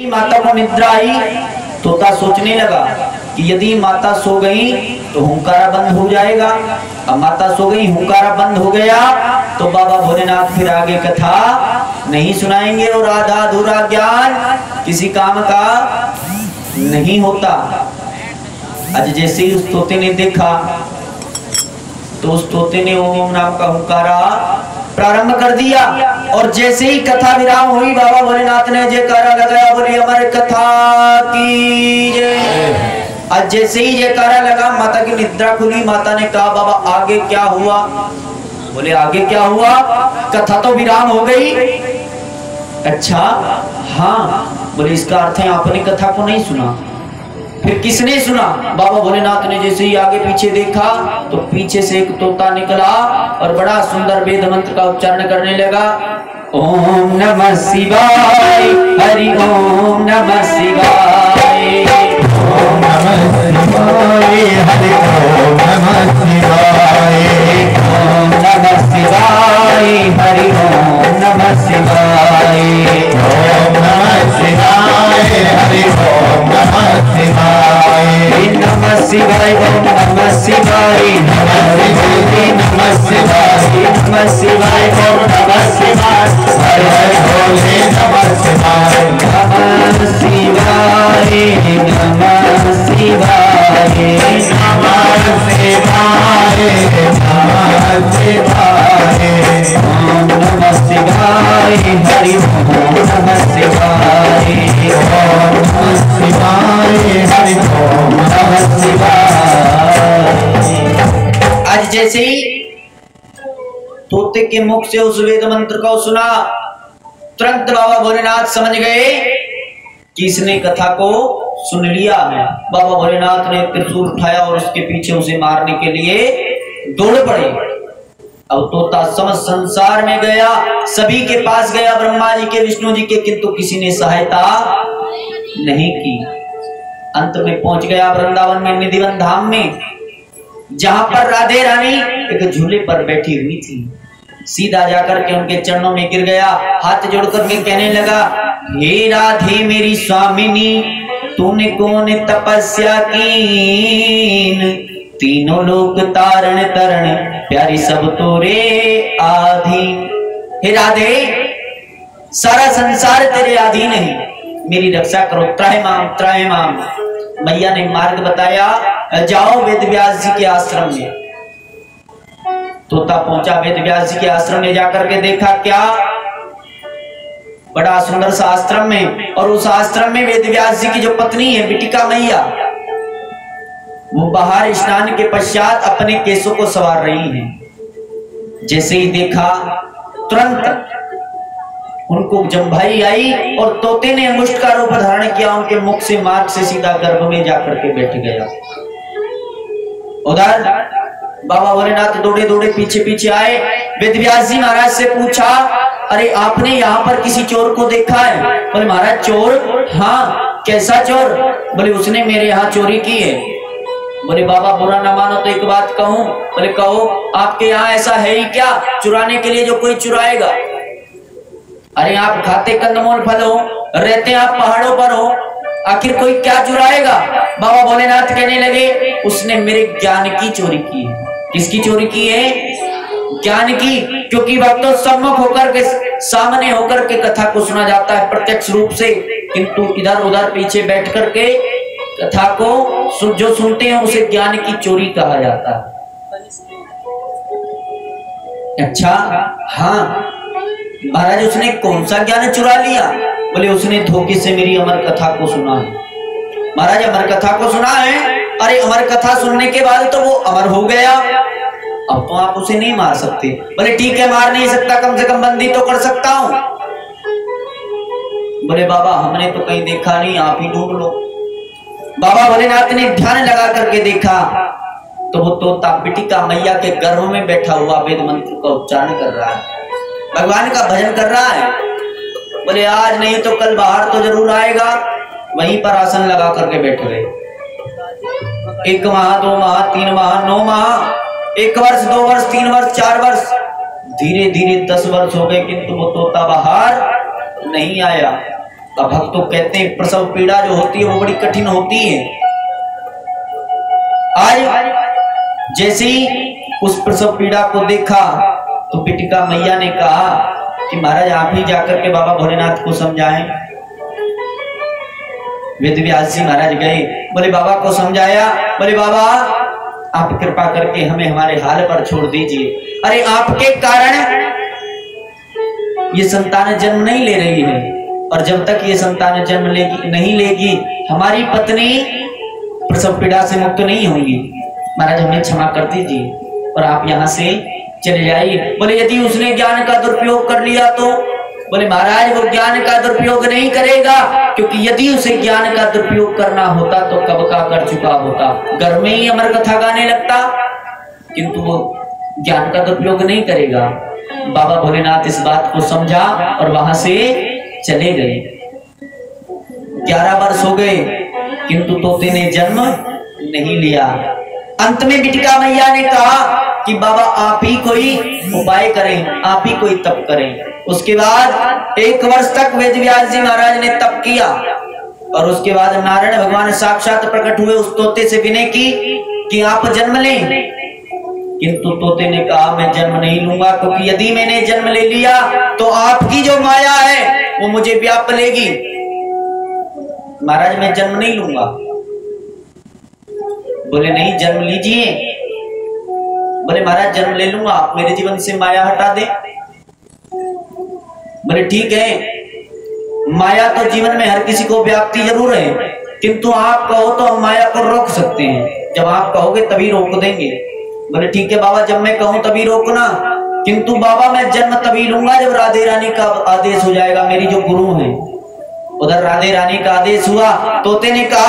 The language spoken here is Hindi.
माता को निद्रा आई, तोता सोचने लगा कि यदि माता सो गई तो हुंकारा बंद हो जाएगा। अब माता सो गई, हुंकारा बंद हो गया तो बाबा भोलेनाथ फिर आगे कथा नहीं सुनाएंगे और आधा अधूरा ज्ञान किसी काम का नहीं होता। आज जैसे ही उस तोते ने देखा तो उस तोते ने ओम नाम का हुंकारा प्रारंभ कर दिया और जैसे ही कथा विराम हुई बाबा भोलेनाथ ने जयकारा लगाया, बोली अमर कथा की जय। आज जैसे ही जयकारा लगा माता की निद्रा खुली। माता ने कहा बाबा आगे क्या हुआ? बोले आगे क्या हुआ, कथा तो विराम हो गई। अच्छा हाँ, बोले इसका अर्थ है आपने कथा को नहीं सुना। फिर किसने सुना? बाबा भोलेनाथ ने जैसे ही आगे पीछे देखा तो पीछे से एक तोता निकला और बड़ा सुंदर वेद मंत्र का उच्चारण करने लगा। ओम नमः शिवाय, हरि ओम नमः शिवाय, ओम नमः शिवाय, हरि ओम नमः शिवाय, ओम नमः शिवाय, हरि ओम नमः शिवाय, ओम नमः शिवाय, हरि ओम नमः शिवाय, नमः शिवाय, ओम नमः शिवाय, नमः शिवाय, नमः शिवाय, ओम नमः शिवाय, हर हर भोले नमः शिवाय, नमः शिवाय, नमः शिवाय, नमः शिवाय, नमः शिवाय, ओम नमः शिवाय, हरि ओम नमः शिवाय, ओम नमः शिवाय, हरि ओम नमः शिवाय। आज जैसे ही तोते के मुख से उस वेद मंत्र को सुना, तुरंत बाबा भोलेनाथ समझ गए कि इसने कथा को सुन लिया। बाबा भोलेनाथ ने त्रिशूल उठाया और उसके पीछे उसे मारने के लिए दौड़ पड़े। अब तोता समस्त संसार में गया, सभी के पास गया, ब्रह्मा जी के, विष्णु जी के, किंतु किसी ने सहायता नहीं की। अंत में पहुंच गया वृंदावन में, निधिवन धाम में, जहां पर राधे रानी एक झूले पर बैठी हुई थी। सीधा जाकर के उनके चरणों में गिर गया, हाथ जोड़ करके कहने लगा, हे राधे मेरी स्वामिनी, तूने कौन तपस्या कीन, तीनों लोक तारण तरण, प्यारी सब तोरे आधीन। हे राधे, सारा संसार तेरे अधीन है, मेरी रक्षा करो, त्राहिमाम त्राहिमाम। मैया ने मार्ग बताया, जाओ वेद व्यास जी के आश्रम में। तोता पहुंचा वेद व्यास जी के आश्रम में, जाकर के देखा क्या बड़ा सुंदर सा आश्रम में, और उस आश्रम में वेद व्यास जी की जो पत्नी है बिटिका मैया, वो बाहर स्नान के पश्चात अपने केसों को संवार रही हैं। जैसे ही देखा तुरंत उनको जम्भाई आई और तोते ने अंगुष्ठ का रूप धारण किया, उनके मुख से मार्ग से सीधा गर्भ में जाकर के बैठ गया। उधर बाबा भोलेनाथ दौड़े दौड़े पीछे पीछे आए, वेदव्यास जी महाराज से पूछा, अरे आपने यहाँ पर किसी चोर को देखा है? बोले महाराज चोर? हाँ, कैसा चोर? बोले उसने मेरे यहाँ चोरी की है। बोले बाबा बुरा ना मानो तो एक बात कहूं? बोले कहो। आपके यहाँ ऐसा है ही क्या चुराने के लिए जो कोई चुराएगा? अरे आप खाते कंदमूल फल हो, रहते आप पहाड़ों पर हो, आखिर कोई क्या चुराएगा? बाबा भोलेनाथ कहने लगे, उसने मेरे ज्ञान की चोरी की है। किसकी चोरी की है? ज्ञान की, क्योंकि भक्तों सम्मुख होकर के, सामने होकर के कथा को सुना जाता है प्रत्यक्ष रूप से, किंतु इधर उधर पीछे बैठ करके कथा को जो सुनते हैं उसे ज्ञान की चोरी कहा जाता है। अच्छा हाँ महाराज, उसने कौन सा ज्ञान चुरा लिया? बोले उसने धोखे से मेरी अमर कथा को सुना है। महाराज अमर कथा को सुना है? अरे अमर कथा सुनने के बाद तो वो अमर हो गया, अब तो आप उसे नहीं मार सकते। बोले ठीक है, मार नहीं सकता, कम से कम बंदी तो कर सकता हूं। बोले बाबा हमने तो कहीं देखा नहीं, आप ही ढूंढ लो। बाबा भोलेनाथ ने ध्यान लगा करके देखा तो वो तोता बिटिका मैया के गर्भ में बैठा हुआ वेद मंत्र का उच्चारण कर रहा है, भगवान का भजन कर रहा है। बोले आज नहीं तो कल बाहर तो जरूर आएगा। वहीं पर आसन लगा करके बैठ गए। 1 माह 2 माह 3 माह 9 माह, 1 वर्ष 2 वर्ष 3 वर्ष 4 वर्ष, धीरे धीरे 10 वर्ष हो गए, किंतु वो तोता बाहर नहीं आया। अब भक्त तो कहते हैं प्रसव पीड़ा जो होती है वो बड़ी कठिन होती है। आज जैसे ही उस प्रसव पीड़ा को देखा तो पिटिका मैया ने कहा कि महाराज आप ही जाकर के बाबा भोलेनाथ को समझाएं। वेद व्यास जी महाराज गए, बोले बाबा को समझाया, बोले बाबा आप कृपा करके हमें हमारे हाल पर छोड़ दीजिए। अरे आपके कारण ये संतान जन्म नहीं ले रही है, और जब तक ये संतान जन्म नहीं लेगी हमारी पत्नी प्रसव पीड़ा से मुक्त नहीं होंगी। महाराज हमें क्षमा कर दीजिए और आप यहाँ से चले जाइए। बोले यदि उसने ज्ञान का दुरुपयोग कर लिया तो? बोले महाराज वो ज्ञान का दुरुपयोग नहीं करेगा, क्योंकि यदि उसे ज्ञान का दुरुपयोग करना होता तो कब का कर चुका होता, घर में ही अमर कथा गाने लगता, किंतु वो ज्ञान का दुरुपयोग नहीं करेगा। बाबा भोलेनाथ इस बात को समझा और वहां से चले गए। 11 वर्ष हो गए किंतु तोते ने जन्म नहीं लिया। अंत में बिटिका मैया ने कहा कि बाबा आप ही कोई उपाय करें, आप ही कोई तप करें। उसके बाद 1 वर्ष तक वेद व्यास जी महाराज ने तप किया और उसके बाद नारायण भगवान साक्षात प्रकट हुए उस तोते से विनय की कि आप जन्म लें, किंतु तोते ने कहा मैं जन्म नहीं लूंगा, क्योंकि यदि मैंने जन्म ले लिया तो आपकी जो माया है वो मुझे व्याप लेगी। महाराज मैं जन्म नहीं लूंगा। बोले नहीं जन्म लीजिए। बोले महाराज जन्म ले लूंगा, आप मेरे जीवन से माया हटा दें। बोले ठीक है, माया तो जीवन में हर किसी को व्याप्ति जरूर है, किंतु आप कहो तो हम माया को रोक सकते हैं, जब आप कहोगे तभी रोक देंगे। बोले ठीक है बाबा जब मैं कहूं तभी रोकना, किंतु बाबा मैं जन्म तभी लूंगा जब राधे रानी का आदेश हो जाएगा। मेरी जो गुरु है उधर राधे रानी का आदेश हुआ। तोते ने कहा